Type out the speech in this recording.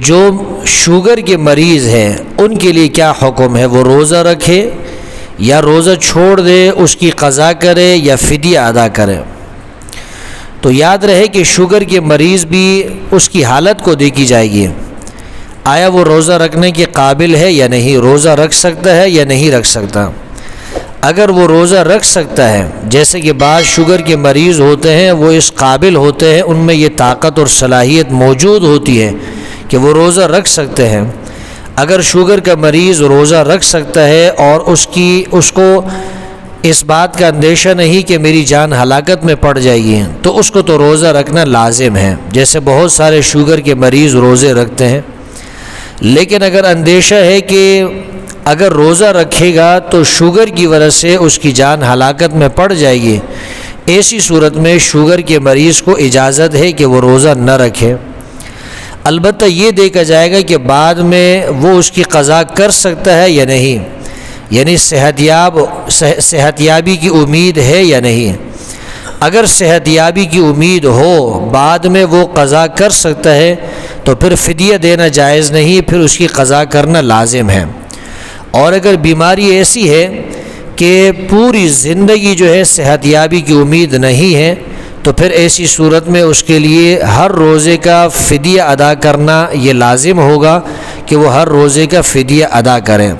جو شوگر کے مریض ہیں ان کے لیے کیا حکم ہے، وہ روزہ رکھے یا روزہ چھوڑ دے، اس کی قضا کرے یا فدیہ ادا کرے؟ تو یاد رہے کہ شوگر کے مریض بھی اس کی حالت کو دیکھی جائے گی، آیا وہ روزہ رکھنے کے قابل ہے یا نہیں، روزہ رکھ سکتا ہے یا نہیں رکھ سکتا۔ اگر وہ روزہ رکھ سکتا ہے، جیسے کہ بعض شوگر کے مریض ہوتے ہیں وہ اس قابل ہوتے ہیں، ان میں یہ طاقت اور صلاحیت موجود ہوتی ہے کہ وہ روزہ رکھ سکتے ہیں، اگر شوگر کا مریض روزہ رکھ سکتا ہے اور اس کو اس بات کا اندیشہ نہیں کہ میری جان ہلاکت میں پڑ جائے گی، تو اس کو تو روزہ رکھنا لازم ہے، جیسے بہت سارے شوگر کے مریض روزے رکھتے ہیں۔ لیکن اگر اندیشہ ہے کہ اگر روزہ رکھے گا تو شوگر کی وجہ سے اس کی جان ہلاکت میں پڑ جائے گی، ایسی صورت میں شوگر کے مریض کو اجازت ہے کہ وہ روزہ نہ رکھے۔ البتہ یہ دیکھا جائے گا کہ بعد میں وہ اس کی قضا کر سکتا ہے یا نہیں، یعنی صحت یابی کی امید ہے یا نہیں۔ اگر صحت یابی کی امید ہو، بعد میں وہ قضا کر سکتا ہے، تو پھر فدیہ دینا جائز نہیں، پھر اس کی قضا کرنا لازم ہے۔ اور اگر بیماری ایسی ہے کہ پوری زندگی جو ہے صحت یابی کی امید نہیں ہے، تو پھر ایسی صورت میں اس کے لیے ہر روزے کا فدیہ ادا کرنا یہ لازم ہوگا کہ وہ ہر روزے کا فدیہ ادا کریں۔